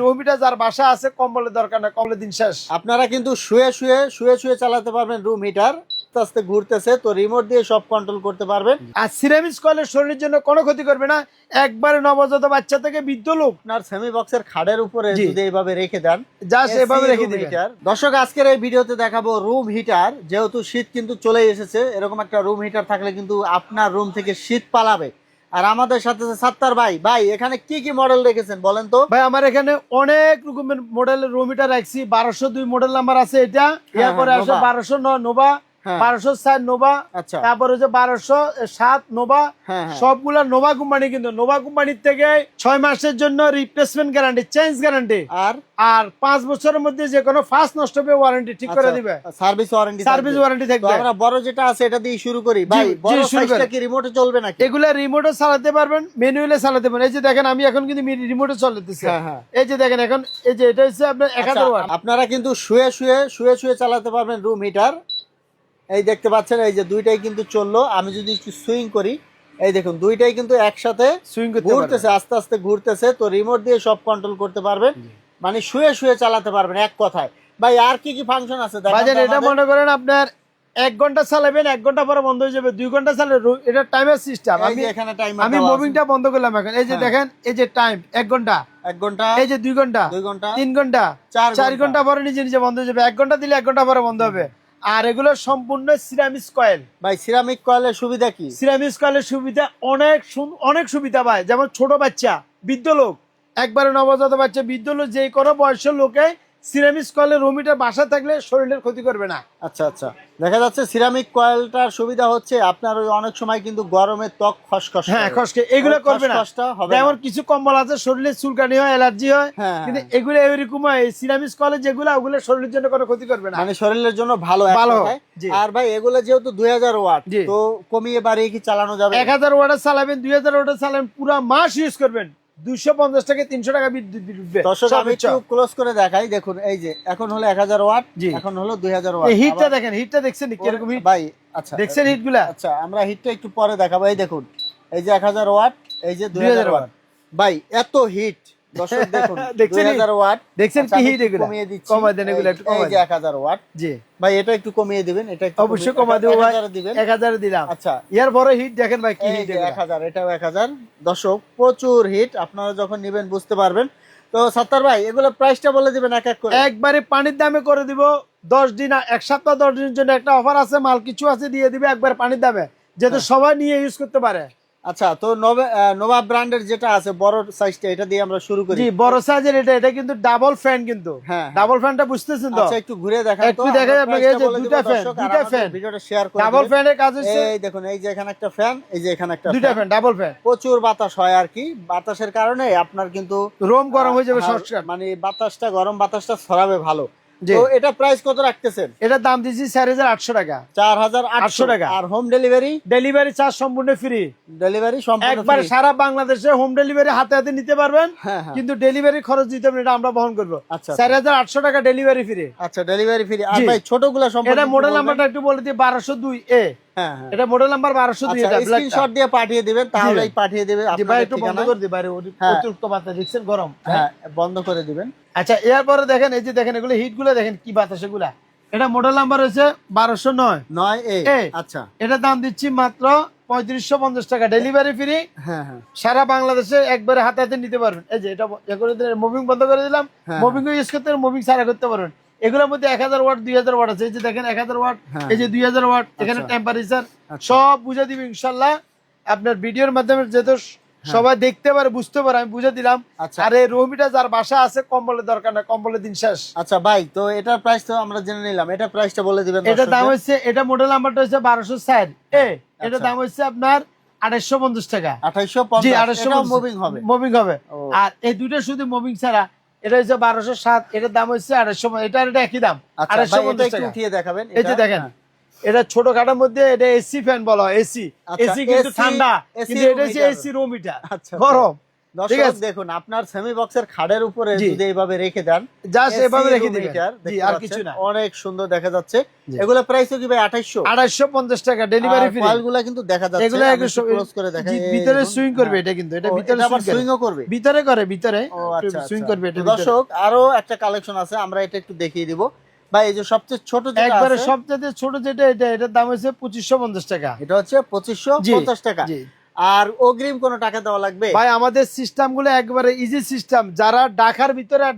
Room heater যার বাসা আছে কম্বলের দরকার না, কম্বলের দিন শেষ। আপনারা কিন্তু শুয়ে শুয়ে চালাতে পারবেন রুম হিটার। আস্তে আস্তে ঘুরতেছে তো রিমোট দিয়ে সব কন্ট্রোল করতে পারবেন। আর সিরামিক্স কয়েলের শরীরের জন্য কোনো ক্ষতি করবে না, একবারে নবজাত বাচ্চা থেকে বৃদ্ধ লোক। আপনার সেমি বক্সের খাটের উপরে যদি এইভাবে রেখে দেন, জাস্ট এভাবে রেখে দিবেন। দর্শক আজকের এই ভিডিওতে দেখাবো রুম হিটার। যেহেতু শীত কিন্তু চলে এসেছে, এরকম একটা রুম হিটার থাকলে কিন্তু আপনার রুম থেকে শীত পালাবে। আর আমাদের সাথে সাত্তার ভাই এখানে কি কি মডেল রেখেছেন বলেন তো? ভাই আমার এখানে অনেক রকমের মডেলের রুম হিটার রাখছি। 1202 মডেল নাম্বার আছে এটা, এরপরে আছে 1209 নোভা, 1204 নোভা, আচ্ছা, তারপরে হচ্ছে 1207 নোভা। সবগুলা নোভা কোম্পানি, কিন্তু নোভা কোম্পানির থেকে 6 মাসের জন্য রিপ্লেসমেন্ট গ্যারান্টি, চেঞ্জ গ্যারান্টি, আর 5 বছরের মধ্যে যে কোনো ফাস্ট নষ্ট হবে ওয়ারেন্টি ঠিক করে দিবে, সার্ভিস ওয়ারেন্টি থাকবে। আমরা বড় যেটা আছে এটা দিয়ে শুরু করি ভাই। বড় সাইজটা কি রিমোটে চলবে নাকি? এগুলা রিমোটে চালাতে পারবেন, ম্যানুয়ালি চালাতে পারবেন। এই যে দেখেন আমি এখন কিন্তু রিমোটে চালাতেছি। এই যে দেখেন এখন এই যে এটা হচ্ছে আপনার 1000 ওয়াট। আপনারা কিন্তু শুয়ে চালাতে পারবেন রুম হিটার। এই দেখতে পাচ্ছেন, এই যে দুইটাই কিন্তু চললো। আমি যদি একটু সুইং করি, এই দেখুন দুইটাই কিন্তু একসাথে সুইং ঘুরতেছে, আস্তে আস্তে ঘুরতেছে। তো রিমোট দিয়ে সব কন্ট্রোল করতে পারবেন, মানে শুয়ে চালাতে পারবেন এক কথায়। ভাই আর কি কি ফাংশন আছে দেখেন? এটা মনে করেন আপনার 1 ঘন্টা চালাবেন, 1 ঘন্টা পরে বন্ধ হয়ে যাবে, 2 ঘন্টা চালালে এটা টাইমার সিস্টেম। আমি মুভিংটা বন্ধ করলাম এখন। এই যে দেখেন, এই যে টাইম 1 ঘন্টা, এই যে 2 ঘন্টা, 3 ঘন্টা, 4 ঘন্টা পরে নিজে নিজে বন্ধ হয়ে যাবে। 1 ঘন্টা দিলে 1 ঘন্টা পরে বন্ধ হবে। আর এগুলো সম্পূর্ণ সিরামিক্স কয়েল। ভাই সিরামিক কয়েলের সুবিধা কি? সিরামিক্স কয়েলের সুবিধা অনেক সুবিধা ভাই। যেমন ছোট বাচ্চা, বৃদ্ধ লোক, একবারে নবজাত বাচ্চা, বৃদ্ধ লোক, যে কোনো বয়সের লোকে সিরামিক্স কয়েলের রুম হিটার বাসা থাকলে শরীরের ক্ষতি করবে না। আচ্ছা, দেখা যাচ্ছে সিরামিক কয়েলটার সুবিধা হচ্ছে আপনার ওই অনেক সময় কিন্তু গরমে ত্বক খসখস, খসকে, এগুলো করবে না। যেমন কিছু কম্বল আছে শরীরে চুলকানি হয়, অ্যালার্জি হয়, কিন্তু এগুলো এরকম হয়। সিরামিক্স কয়েল যেগুলো, ওগুলো শরীরের জন্য কোনো ক্ষতি করবে না, মানে শরীরের জন্য ভালো। আর ভাই এগুলো যেহেতু 2000 ওয়াট, তো কমিয়ে বাড়িয়ে কি চালানো যাবে? 1000 ওয়াটের চালাবেন, 2000 ওয়াটের চালাবেন, পুরো মাস ইউজ করবেন, 250 থেকে 300 টাকা বিদ্যুৎ বিল। দর্শক আমি একটু ক্লোজ করে দেখাই। দেখুন এই যে এখন হলো 1000 ওয়াট, এখন হলো 2000 ওয়াট। এই হিটটা দেখেন, হিটটা দেখছেন কি রকম হিট ভাই? আচ্ছা দেখছেন হিটগুলা? আচ্ছা আমরা হিটটা একটু পরে দেখাবো। এই দেখুন, এই যে 1000 ওয়াট, এই যে 2000 ওয়াট। ভাই এত হিট দর্শক দেখুন, 2000 ওয়াট দেখছেন কি হিট? এগুলো কমিয়ে দিচ্ছি, কমাই দেন, এগুলো একটু কমাই। এই যে 1000 ওয়াট। জি ভাই এটা একটু কমিয়ে দিবেন, এটা একটু অবশ্যই কমাই দেব ভাই। 1000 দিলাম। আচ্ছা এর বড় হিট দেখেন ভাই, কি হিট? 1000, এটাও 1000। দর্শক প্রচুর হিট, আপনারা যখন নেবেন বুঝতে পারবেন। তো সাত্তার ভাই এগুলো প্রাইসটা বলে দিবেন এক এক করে। একবারে পানির দামে করে দিব। 10 দিন, 1 সপ্তাহ 10 দিনের জন্য একটা অফার আছে, মাল কিছু আছে দিয়ে দিবে একবার পানির দামে, যাতে সবাই নিয়ে ইউজ করতে পারে। আচ্ছা, তো নোভা ব্র্যান্ডের যেটা আছে বড় সাইজটা, এটা দিয়ে আমরা শুরু করি। জি বড় সাইজের এটা কিন্তু ডাবল ফ্যান, কিন্তু ডাবল ফ্যানটা বুঝতেছেন তো? আচ্ছা একটু ঘুরে দেখান তো। একটু দেখাই আপনাকে। এই যে দুটো ফ্যান, ভিডিওটা শেয়ার করে ডাবল ফ্যানের কাজ হচ্ছে। এই দেখুন, এই যে এখানে একটা ফ্যান, এই যে এখানে একটা দুটো ফ্যান, ডাবল ফ্যান। প্রচুর বাতাস হয় আর কি। বাতাসের কারণে আপনার কিন্তু রুম গরম হয়ে যাবে, শর্টকাট, মানে বাতাসটা, গরম বাতাসটা ছড়াবে ভালো। তো এটা প্রাইস কত রাখতেছেন? এটা দাম দিচ্ছি 4800 টাকা। 4800 টাকা। আর হোম ডেলিভারি চার্জ সম্পূর্ণ ফ্রি। ডেলিভারি সম্পূর্ণ একবার সারা বাংলাদেশে হোম ডেলিভারি হাতে হাতে নিতে পারবেন, কিন্তু ডেলিভারি খরচ দিতে হবে, এটা আমরা বহন করব। 4800 টাকা ডেলিভারি ফ্রি। আচ্ছা ডেলিভারি ফ্রি। আর ভাই ছোটগুলো সম্পূর্ণ, এটা মডেল নাম্বারটা একটু বলে দিই, 1202 এ। এটা মডেল নাম্বার 1202। এটা স্ক্রিনশট দিয়ে পাঠিয়ে দিবেন, তাহলেই পাঠিয়ে দিবে আপনাদের। ভাই একটু বন্ধ করে দিই, বাইরে অতিরিক্ত বাতাস দেখছেন, গরম। বন্ধ করে দিবেন। আচ্ছা এরপরে দেখেন, এই যে দেখেন এগুলো হিট গুলো দেখেন কি বাতাস এগুলা। এটা মডেল নাম্বার হচ্ছে 1209 এ। আচ্ছা এটা দাম দিচ্ছি মাত্র 3550 টাকা, ডেলিভারি ফ্রি। সারা বাংলাদেশে একবারে হাতে হাতে নিতে পারবেন। এই যে এটা মুভিং বন্ধ করে দিলাম, মুভিং ইউজ করতে, মুভিং সারা করতে পারবেন। এগুলোর মধ্যে 1000 ওয়াট, 2000 ওয়াট আছে। এই যে দেখেন 1000 ওয়াট, এই যে 2000 ওয়াট। এখানে টেম্পারেচার সব বুঝে দিবে ইনশাল্লাহ আপনার ভিডিওর মাধ্যমে, যেহেতু সবাই দেখতে পারে, বুঝতে পারে, আমি বুঝে দিলাম। আর এই রুম হিটার যার বাসা আছে কম্বলের দরকার না, কম্বলের দিন শেষ। আচ্ছা ভাই, তো এটার প্রাইস তো আমরা জেনে নিলাম, এটা প্রাইসটা বলে দিবেন। এটা দাম হচ্ছে, এটা মডেল নাম্বারটা হচ্ছে 1204 এ। এটা দাম হচ্ছে আপনার 2850 টাকা। 2850 মুভিং হবে। আর এই দুটো শুধু মুভিং ছাড়া, এটা হচ্ছে 1207, এটার দাম হচ্ছে 2800। এটা একই দাম, 2850 টাকা। উঠিয়ে দেখাবেন। এই যে দেখেন, এটা ছোট খাটার মধ্যে, এটা এসি ফ্যান বলা হয়। এসি কিন্তু ঠান্ডা, কিন্তু এটা হচ্ছে এসি রুম হিটার, গরম। ঠিক দর্শক আছে দেখুন আপনার সেমি বক্সের খাড়ের উপরে জি। যদি এইভাবে রেখে দেন, জাস্ট AC এভাবে রেখে room দিবেন heater, জি দেখতে আর পাচ্ছেন, কিছু না অনেক সুন্দর দেখা যাচ্ছে। জি। এগুলো প্রাইসও কি ভাই 2800? 2850 টাকা ডেলিভারি ফ্রি। কয়েলগুলো কিন্তু দেখা যাচ্ছে, এগুলো আমি একটু একটু ক্লোজ করে দেখাই। এই ভিতরে দেখুন, সুইং করবে হ্যাঁ। এটা, কিন্তু এটা ও, ভিতরে এটা আবার সুইং সুইংও করবে? ভিতরে করে ভিতরে ও আচ্ছা সুইং আচ্ছা। করবে তো এটা ভিতরে। দর্শক আরো একটা কালেকশন আছে, আমরা এটা একটু দেখিয়ে দিব ভাই। এই যে সবচেয়ে ছোট যেটা একবারে আছে, সবচেয়ে ছোট যেটা এটা, এটার দাম হচ্ছে 2550 টাকা। এটা হচ্ছে 2550 টাকা। জি আর অগ্রিম কোনো টাকা দেওয়া লাগবে? ভাই আমাদের সিস্টেম গুলো একবারে ইজি সিস্টেম, যারা ঢাকার ভিতরে আর